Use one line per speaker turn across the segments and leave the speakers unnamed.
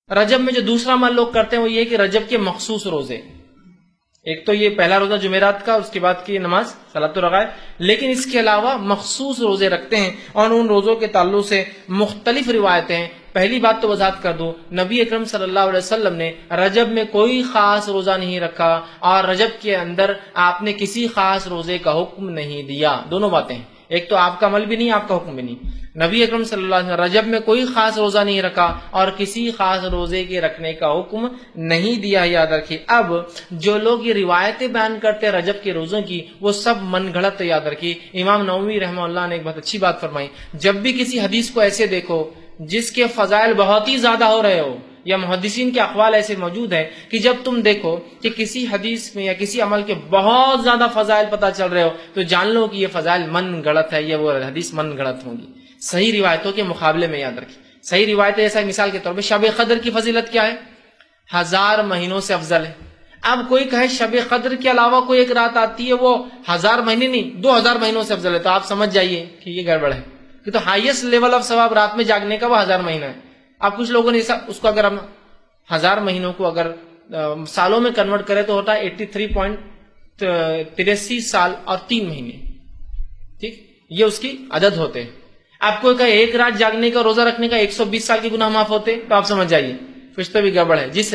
رجب میں جو دوسرا عمل لوگ کرتے ہیں وہ یہ کہ رجب کے مخصوص روزے، ایک تو یہ پہلا روزہ جمعرات کا، اس کے بعد کی نماز صلاۃ الرغائب، لیکن اس کے علاوہ مخصوص روزے رکھتے ہیں، اور ان روزوں کے تعلق سے مختلف روایتیں ہیں۔ پہلی بات تو وضاحت کر دوں، نبی اکرم صلی اللہ علیہ وسلم نے رجب میں کوئی خاص روزہ نہیں رکھا، اور رجب کے اندر آپ نے کسی خاص روزے کا حکم نہیں دیا۔ دونوں باتیں، ایک تو آپ کا عمل بھی نہیں، آپ کا حکم بھی نہیں۔ نبی اکرم صلی اللہ علیہ وسلم رجب میں کوئی خاص روزہ نہیں رکھا اور کسی خاص روزے کے رکھنے کا حکم نہیں دیا، یاد رکھیے۔ اب جو لوگ یہ روایتیں بیان کرتے ہیں رجب کے روزوں کی، وہ سب من گھڑت، یاد رکھیے۔ امام نووی رحمہ اللہ نے ایک بہت اچھی بات فرمائی، جب بھی کسی حدیث کو ایسے دیکھو جس کے فضائل بہت ہی زیادہ ہو رہے ہو، یا محدثین کے اقوال ایسے موجود ہیں کہ جب تم دیکھو کہ کسی حدیث میں یا کسی عمل کے بہت زیادہ فضائل پتہ چل رہے ہو، تو جان لو کہ یہ فضائل من گھڑت ہے، یہ وہ حدیث من گھڑت ہوں گی، صحیح روایتوں کے مقابلے میں۔ یاد رکھیے صحیح روایتیں، جیسا مثال کے طور پہ شب قدر کی فضیلت کیا ہے؟ 1000 مہینوں سے افضل ہے۔ اب کوئی کہے شب قدر کے علاوہ کوئی ایک رات آتی ہے وہ 1000 مہینے نہیں 2000 مہینوں سے افضل ہے، تو آپ سمجھ جائیے کہ یہ گڑبڑ ہے، کہ تو ہائیسٹ لیول آف ثواب رات میں جاگنے کا وہ 1000 مہینہ ہے۔ اب کچھ لوگوں نے اس کو اگر ہم 1000 مہینوں کو اگر سالوں میں کنورٹ کرے تو ہوتا ہے 83.83 سال اور 3 مہینے، ٹھیک، یہ اس کی عدد ہوتے ہیں۔ آپ کو ایک رات جاگنے کا روزہ رکھنے کا 120 سال کے گناہ معاف ہوتے، تو آپ سمجھ جائیے کچھ تو بھی گڑبڑ ہے۔ جس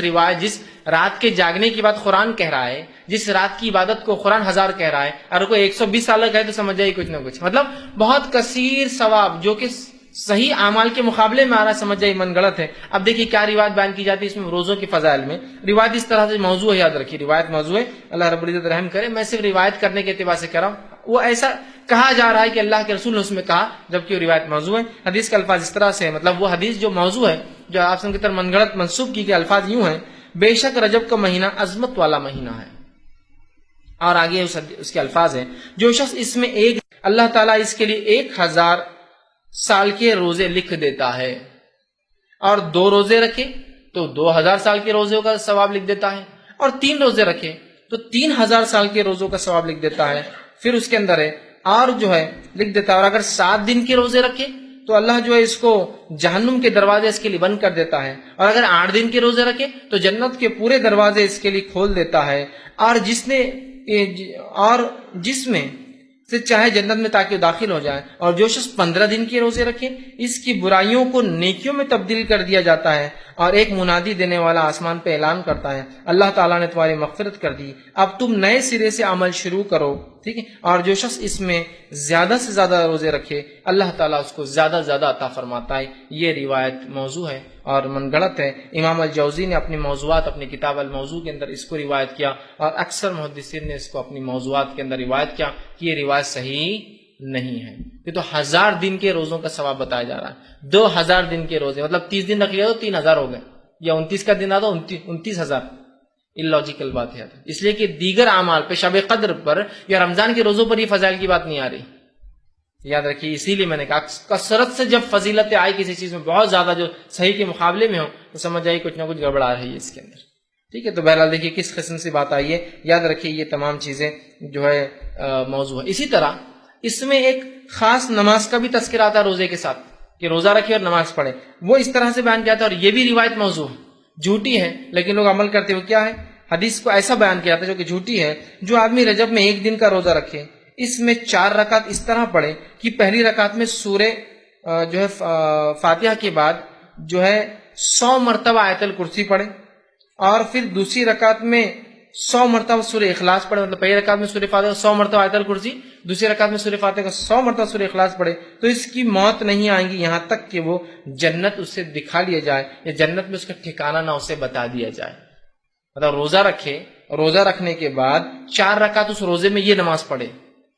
رات کے جاگنے کی بات قرآن کہہ رہا ہے، جس رات کی عبادت کو قرآن 1000 کہہ رہا ہے، اور کوئی 120 سال کا ہے تو سمجھ جائیے کچھ نہ کچھ، مطلب بہت کثیر ثواب جو کہ صحیح اعمال کے مقابلے میں آ رہا ہے، سمجھ جائیے من گڑت ہے۔ اب دیکھیے کیا روایت بیان کی جاتی ہے اس میں روزوں کے فضائل میں۔ روایت اس طرح سے موضوع ہے، یاد رکھیے روایت موضوع ہے، اللہ رب العزت رحم کرے۔ میں صرف روایت کرنے کے اعتبار سے کہہ رہا ہوں، وہ ایسا کہا جا رہا ہے کہ اللہ کے رسول نے اس میں کہا، جبکہ وہ روایت موضوع ہے۔ حدیث کے الفاظ اس طرح سے ہے، مطلب وہ حدیث جو موضوع ہے، جو آپ کی طرف من گڑت منسوب کی گئی، الفاظ یوں ہیں: بے شک رجب کا مہینہ عظمت والا مہینہ ہے، اور آگے اس کے الفاظ ہیں: جو شخص اس میں اللہ تعالیٰ اس کے لیے 1000 سال کے روزے لکھ دیتا ہے، اور 2 روزے رکھے تو 2000 سال کے روزوں کا ثواب لکھ دیتا ہے، اور 3 روزے رکھے تو 3000 سال کے روزوں کا ثواب لکھ دیتا ہے۔ پھر اس کے اندر ہے اور جو ہے لکھ دیتا ہے، اور اگر 7 دن کے روزے رکھے تو اللہ جو ہے اس کو جہنم کے دروازے اس کے لیے بند کر دیتا ہے، اور اگر 8 دن کے روزے رکھے تو جنت کے پورے دروازے اس کے لیے کھول دیتا ہے، اور جس میں سے چاہے جنت میں تاکہ داخل ہو جائے۔ اور جو شخص 15 دن کے روزے رکھے اس کی برائیوں کو نیکیوں میں تبدیل کر دیا جاتا ہے، اور ایک منادی دینے والا آسمان پہ اعلان کرتا ہے: اللہ تعالیٰ نے تمہاری مغفرت کر دی، اب تم نئے سرے سے عمل شروع کرو، ٹھیک ہے۔ اور جو شخص اس میں زیادہ سے زیادہ روزے رکھے اللہ تعالیٰ اس کو زیادہ زیادہ عطا فرماتا ہے۔ یہ روایت موضوع ہے اور من گڑت ہے۔ امام الجوزی نے اپنی موضوعات اپنی کتاب الموضوع کے اندر اس کو روایت کیا، اور اکثر محدثین نے اس کو اپنی موضوعات کے اندر روایت کیا کہ یہ روایت صحیح نہیں ہے۔ یہ تو 1000 دن کے روزوں کا ثواب بتایا جا رہا ہے، 2000 دن کے روزے، مطلب 30 دن رکھ لیا تو 3000 ہو گئے، یا 29 کا دن آتا 29000۔ اللاجیکل بات ہے، اس لیے کہ دیگر اعمال پہ شب قدر پر یا رمضان کے روزوں پر یہ فضائل کی بات نہیں آ رہی، یاد رکھیے۔ اسی لیے میں نے کہا کثرت سے جب فضیلتیں آئی کسی چیز میں بہت زیادہ جو صحیح کے مقابلے میں ہو تو سمجھ جائیے کچھ نہ کچھ گڑبڑ آ رہی ہے اس کے اندر، ٹھیک ہے۔ تو بہرحال دیکھیے کس قسم سے بات آئی ہے، یاد رکھیے یہ تمام چیزیں جو ہے موضوع ہے۔ اسی طرح اس میں ایک خاص نماز کا بھی تذکرہ آتا ہے روزے کے ساتھ، کہ روزہ رکھے اور نماز پڑھے، وہ اس طرح سے بیان کیا جاتا ہے، اور یہ بھی روایت موضوع ہے، جھوٹی ہے لیکن لوگ عمل کرتے ہوئے کیا ہے، حدیث کو ایسا بیان کیا جاتا ہے جو کہ جھوٹی ہے: جو آدمی رجب میں 1 دن کا روزہ رکھے، اس میں 4 رکعت اس طرح پڑھے کہ پہلی رکعت میں سورہ جو ہے فاتحہ کے بعد جو ہے 100 مرتبہ آیت الکرسی پڑھے، اور پھر دوسری رکعت میں 100 مرتبہ سورہ اخلاص پڑھے، مطلب پہلی رکعت میں سورہ فاتحہ 100 مرتبہ آیت الکرسی، دوسری رکعت میں سورہ فاتحہ کا 100 مرتبہ سورہ اخلاص پڑھے، تو اس کی موت نہیں آئے گی یہاں تک کہ وہ جنت اسے دکھا لیا جائے، یا جنت میں اس کا ٹھکانہ نہ اسے بتا دیا جائے۔ مطلب روزہ رکھے، روزہ رکھنے کے بعد 4 رکعت اس روزے میں یہ نماز پڑھے،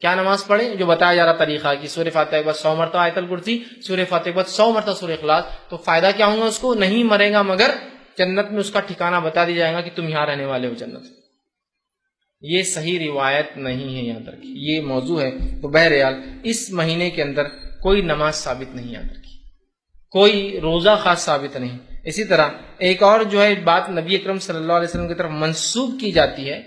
کیا نماز پڑھے جو بتایا جا رہا طریقہ کہ سورہ فاتحہ کے بعد 100 مرتبہ آیت الکرسی، سورہ فاتحہ کے بعد 100 مرتبہ سورہ اخلاص، تو فائدہ کیا ہوگا اس کو؟ نہیں مرے گا، مگر جنت میں اس کا ٹھکانہ بتا دیا جائے گا کہ تم یہاں رہنے والے ہو جنت۔ یہ صحیح روایت نہیں ہے، یاد رکھیے یہ موضوع ہے۔ تو بہرحال اس مہینے کے اندر کوئی نماز ثابت نہیں، یاد رکھیے کوئی روزہ خاص ثابت نہیں۔ اسی طرح ایک اور جو ہے بات نبی اکرم صلی اللہ علیہ وسلم کی طرف منسوب کی جاتی ہے،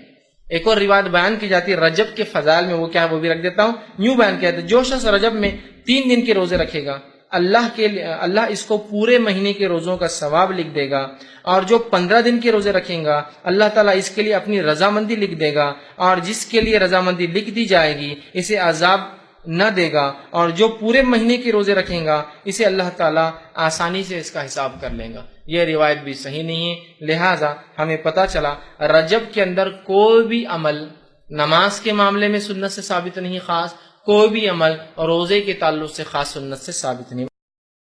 ایک اور روایت بیان کی جاتی ہے رجب کے فضائل میں، وہ کیا ہے وہ بھی رکھ دیتا ہوں۔ یوں بیان کیا جاتا ہے: جو شخص رجب میں 3 دن کے روزے رکھے گا اللہ اس کو پورے مہینے کے روزوں کا ثواب لکھ دے گا، اور جو 15 دن کے روزے رکھیں گا اللہ تعالیٰ اس کے لیے اپنی رضامندی لکھ دے گا، اور جس کے لیے رضامندی لکھ دی جائے گی اسے عذاب نہ دے گا، اور جو پورے مہینے کے روزے رکھیں گا اسے اللہ تعالیٰ آسانی سے اس کا حساب کر لیں گا۔ یہ روایت بھی صحیح نہیں ہے، لہٰذا ہمیں پتہ چلا رجب کے اندر کوئی بھی عمل نماز کے معاملے میں سنت سے ثابت نہیں، خاص کوئی بھی عمل روزے کے تعلق سے خاص سنت سے ثابت نہیں۔